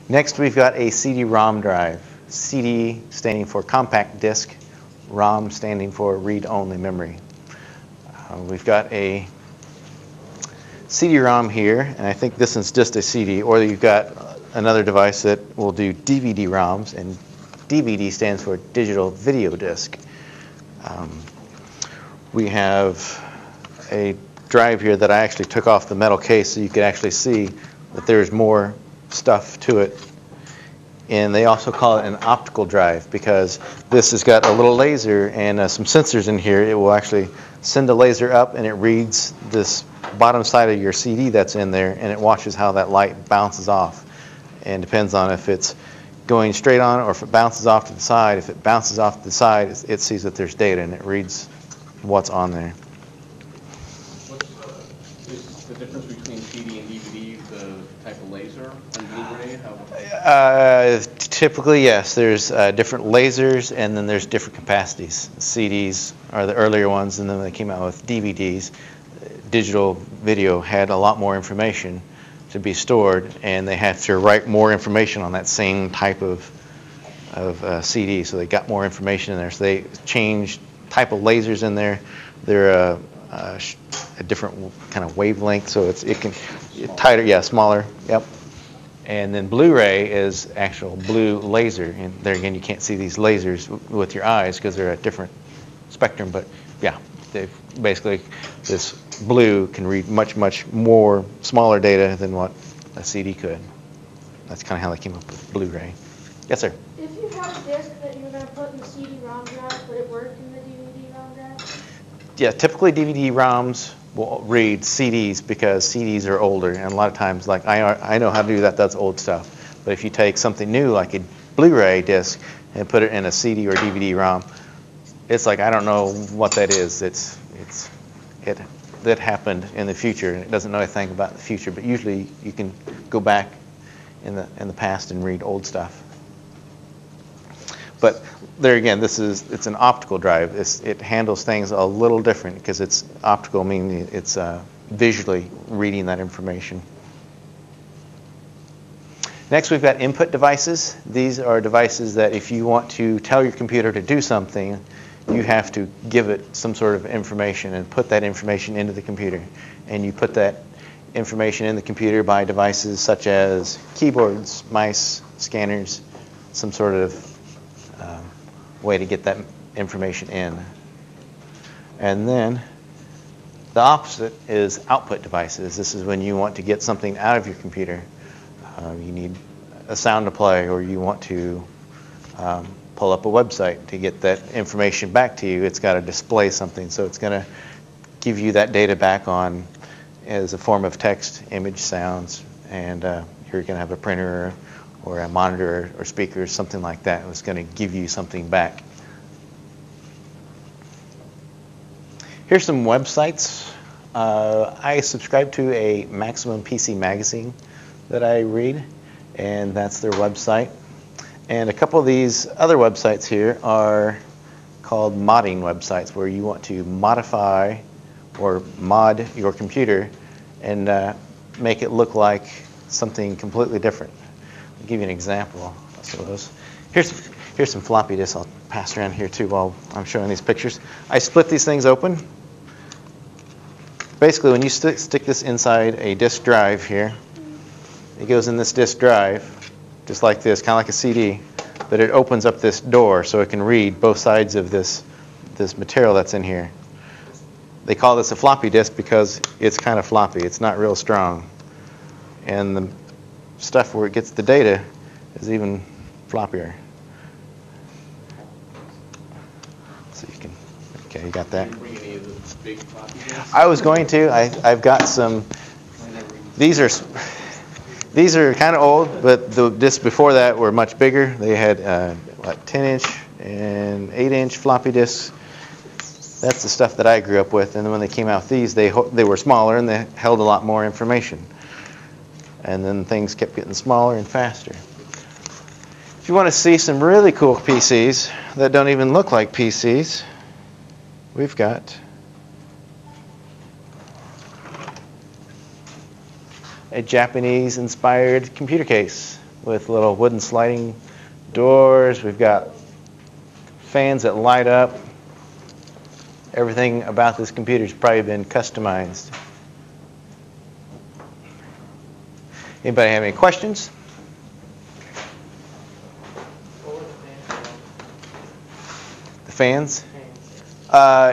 Next, we've got a CD-ROM drive. CD standing for compact disc, ROM standing for read-only memory. We've got a CD-ROM here, and I think this is just a CD, or you've got another device that will do DVD-ROMs, and DVD stands for digital video disc. We have a drive here that I actually took off the metal case so you could actually see that there's more stuff to it. And they also call it an optical drive because this has got a little laser and some sensors in here. It will actually send a laser up and it reads this bottom side of your CD that's in there, and it watches how that light bounces off. And depends on if it's going straight on or if it bounces off to the side. If it bounces off to the side, it sees that there's data and it reads what's on there. Is the difference between CD and DVD the type of laser and Blu-ray? Typically, yes. There's different lasers, and then there's different capacities. CDs are the earlier ones, and then when they came out with DVDs, digital video had a lot more information to be stored, and they had to write more information on that same type of CD, so they got more information in there. So they changed type of lasers in there. They're a different kind of wavelength, so it can tighter, yeah, smaller, yep. And then Blu-ray is actual blue laser, and there again, you can't see these lasers with your eyes because they're a different spectrum. But yeah, basically this blue can read much more smaller data than what a CD could. That's kind of how they came up with Blu-ray. Yes, sir. If you have a disc that you're going to put in the CD-ROM drive, would it work in the DVD-ROM drive? Yeah, typically DVD-ROMs will read CDs because CDs are older, and a lot of times, like I know how to do that. That's old stuff. But if you take something new, like a Blu-ray disc, and put it in a CD or DVD-ROM, it's like I don't know what that is. That happened in the future, and it doesn't know anything about the future. But usually, you can go back in the past and read old stuff. But there again, it's an optical drive. It handles things a little different because it's optical, meaning it's visually reading that information. Next, we've got input devices. These are devices that if you want to tell your computer to do something, you have to give it some sort of information and put that information into the computer. And you put that information in the computer by devices such as keyboards, mice, scanners, some sort of way to get that information in. And then the opposite is output devices. This is when you want to get something out of your computer. You need a sound to play, or you want to pull up a website to get that information back to you. It's got to display something, so it's going to give you that data back on as a form of text, image, sounds, and you're going to have a printer or a monitor or speaker, something like that. It's going to give you something back. Here's some websites. I subscribe to a Maximum PC magazine that I read, and that's their website. And a couple of these other websites here are called modding websites, where you want to modify or mod your computer and make it look like something completely different. I'll give you an example, I suppose. Here's some floppy disks I'll pass around here too while I'm showing these pictures. I split these things open. Basically, when you stick this inside a disk drive here, it goes in this disk drive, just like this, kind of like a CD, but it opens up this door so it can read both sides of this material that's in here. They call this a floppy disk because it's kind of floppy. It's not real strong. And the stuff where it gets the data is even floppier. So you can, okay, you got that? I was going to. I've got some. These are kind of old, but the discs before that were much bigger. They had like 10-inch and 8-inch floppy disks. That's the stuff that I grew up with. And then when they came out with these, they were smaller and they held a lot more information. And then things kept getting smaller and faster. If you want to see some really cool PCs that don't even look like PCs, we've got a Japanese-inspired computer case. with little wooden sliding doors. We've got fans that light up. Everything about this computer has probably been customized. Anybody have any questions? The fans?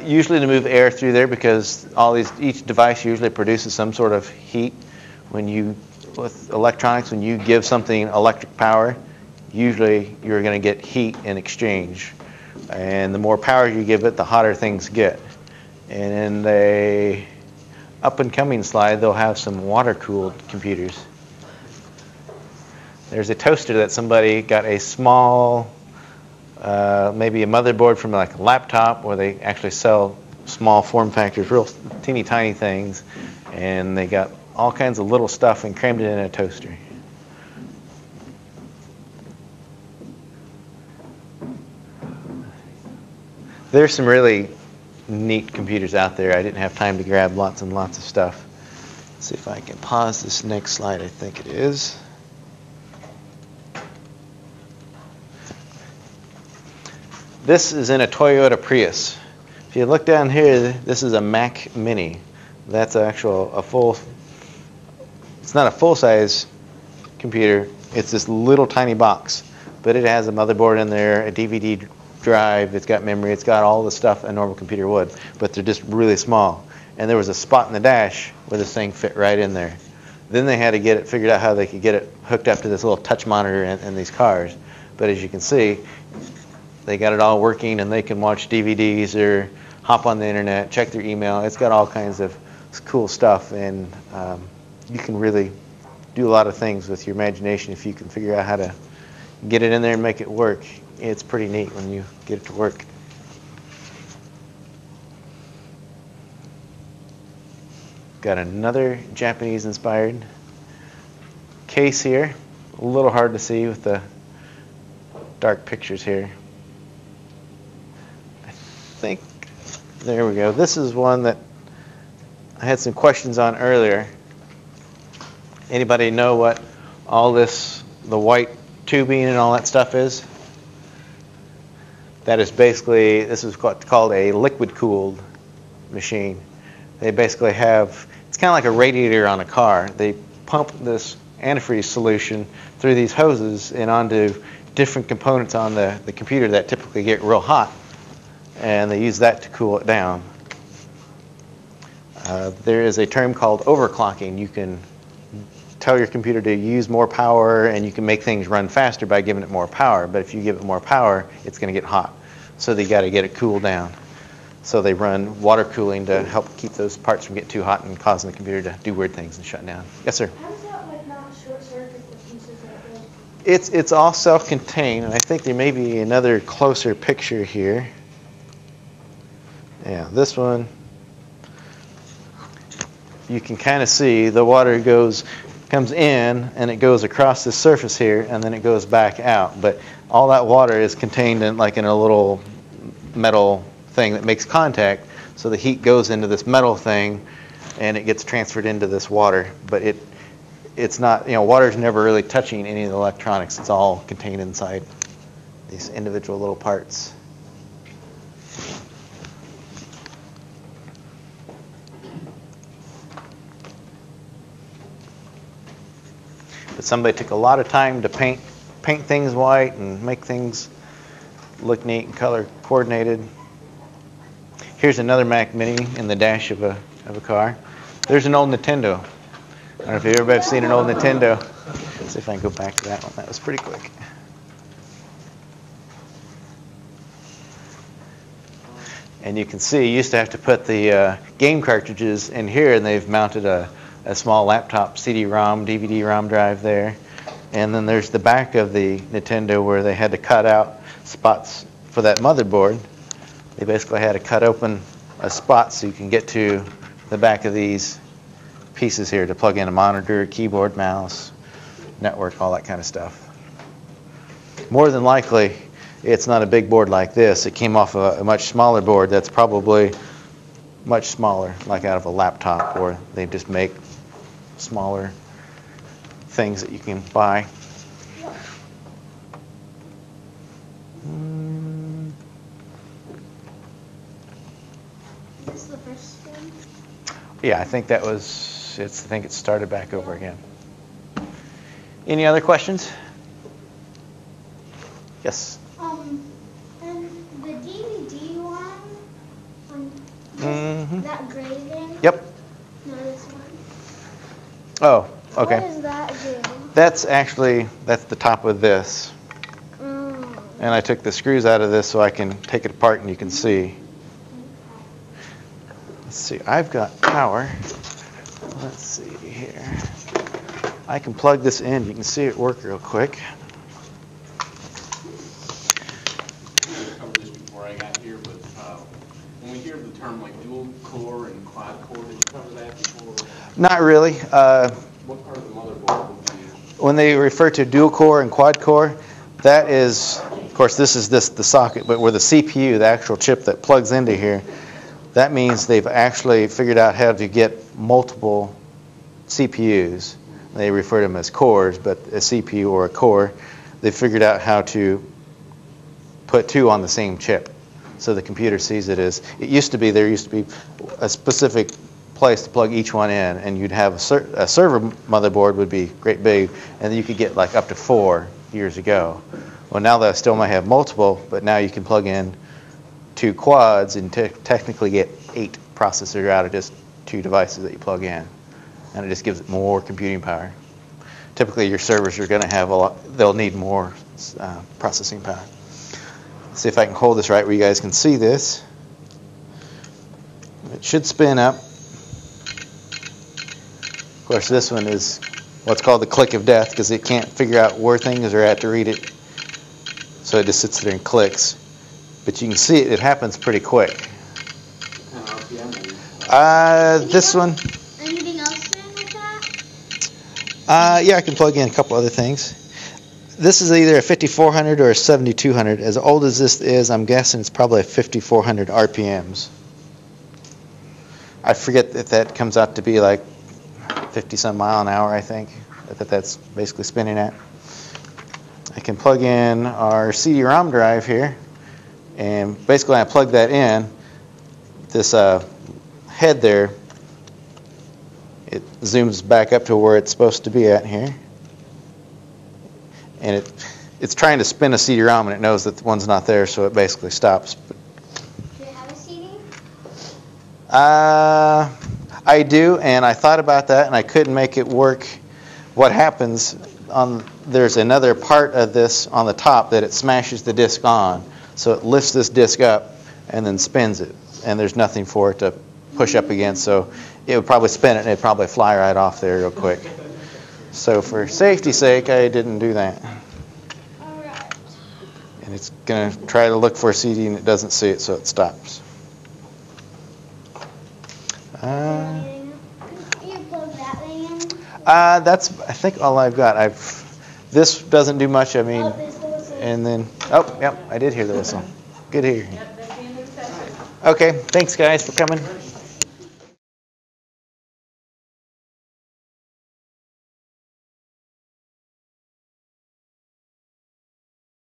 Usually to move air through there, because each device usually produces some sort of heat. With electronics, when you give something electric power, usually you're going to get heat in exchange. And the more power you give it, the hotter things get. And in the up-and-coming slide, they'll have some water-cooled computers. There's a toaster that somebody got a small, maybe a motherboard from like a laptop, where they actually sell small form factors, real teeny tiny things, and they got all kinds of little stuff and crammed it in a toaster. There's some really neat computers out there. I didn't have time to grab lots and lots of stuff. Let's see if I can pause this next slide. I think it is. This is in a Toyota Prius. If you look down here, this is a Mac Mini. That's it's not a full-size computer. It's this little tiny box, but it has a motherboard in there, a DVD drive, it's got memory, it's got all the stuff a normal computer would, but they're just really small. And there was a spot in the dash where this thing fit right in there. Then they had to get it figured out how they could get it hooked up to this little touch monitor in these cars. But as you can see, they got it all working, and they can watch DVDs or hop on the internet, check their email. It's got all kinds of cool stuff, and you can really do a lot of things with your imagination if you can figure out how to get it in there and make it work. It's pretty neat when you get it to work. Got another Japanese-inspired case here. A little hard to see with the dark pictures here. I think, there we go. This is one that I had some questions on earlier. Anybody know what all this, the white tubing and all that stuff is? That is basically, this is what's called a liquid-cooled machine. They basically have, it's kind of like a radiator on a car. They pump this antifreeze solution through these hoses and onto different components on the computer that typically get real hot, and they use that to cool it down. There is a term called overclocking. You can tell your computer to use more power, and you can make things run faster by giving it more power. But if you give it more power, it's going to get hot. So they got to get it cooled down. So they run water cooling to help keep those parts from getting too hot and causing the computer to do weird things and shut down. Yes, sir? How does that like not short circuit the pieces that go? It's all self-contained, and I think there may be another closer picture here. Yeah, this one, you can kind of see the water comes in, and it goes across the surface here, and then it goes back out. But all that water is contained in a little metal thing that makes contact, so the heat goes into this metal thing, and it gets transferred into this water. But it's not, water's never really touching any of the electronics. It's all contained inside these individual little parts. But somebody took a lot of time to paint things white and make things look neat and color coordinated. Here's another Mac Mini in the dash of a car. There's an old Nintendo. I don't know if you've ever seen an old Nintendo. Let's see if I can go back to that one. That was pretty quick. And you can see, you used to have to put the game cartridges in here, and they've mounted a small laptop CD-ROM, DVD-ROM drive there. And then there's the back of the Nintendo where they had to cut out spots for that motherboard. They basically had to cut open a spot so you can get to the back of these pieces here to plug in a monitor, keyboard, mouse, network, all that kind of stuff. More than likely, it's not a big board like this. It came off a much smaller board that's probably much smaller, like out of a laptop, or they just make smaller things that you can buy. Yeah, I think that was, I think it started back over again. Any other questions? Yes? And the DVD one, that gray thing? Yep. No, this one. Oh, okay. What does that do? That's the top of this. And I took the screws out of this so I can take it apart and you can see. Let's see, I've got power. Let's see here. I can plug this in. You can see it work real quick. I covered this before I got here, but when we hear the term like dual core and quad core, did you cover that before? Not really. What part of the motherboard would be? When they refer to dual core and quad core, that is, of course, this is the socket, but where the CPU, the actual chip that plugs into here, that means they've actually figured out how to get multiple CPUs. They refer to them as cores, but a CPU or a core, they figured out how to put two on the same chip. So the computer sees it as, there used to be a specific place to plug each one in, and you'd have a server motherboard would be great big, and then you could get like up to 4 years ago. Well, now they still might have multiple, but now you can plug in 2 quads and technically get 8 processors out of just 2 devices that you plug in. And it just gives it more computing power. Typically your servers are going to have they'll need more processing power. Let's see if I can hold this right where you guys can see this. It should spin up. Of course, this one is what's called the click of death because it can't figure out where things are at to read it. So it just sits there and clicks. But you can see it happens pretty quick. This one. Anything else in with that? Yeah, I can plug in a couple other things. This is either a 5400 or a 7200. As old as this is, I'm guessing it's probably a 5400 RPMs. I forget if that comes out to be like 50-some mile an hour, I think, that's basically spinning at. I can plug in our CD-ROM drive here, and basically when I plug that in, this head there, it zooms back up to where it's supposed to be at here. And it's trying to spin a CD-ROM, and it knows that the one's not there, so it basically stops. Do you have a CD? I do, and I thought about that, and I couldn't make it work. What happens, there's another part of this on the top that it smashes the disc on. So it lifts this disc up and then spins it, and there's nothing for it to push up against, so it would probably spin it, and it'd probably fly right off there real quick. So for safety's sake, I didn't do that. All right. And it's going to try to look for a CD, and it doesn't see it, so it stops. Can you plug that thing in? That's, I think, all I've got. This doesn't do much. I mean, Oh, there's the whistle. and then, oh, yep, I did hear the whistle. Good to hear. Yep, that's the end of the session. Okay, thanks, guys, for coming.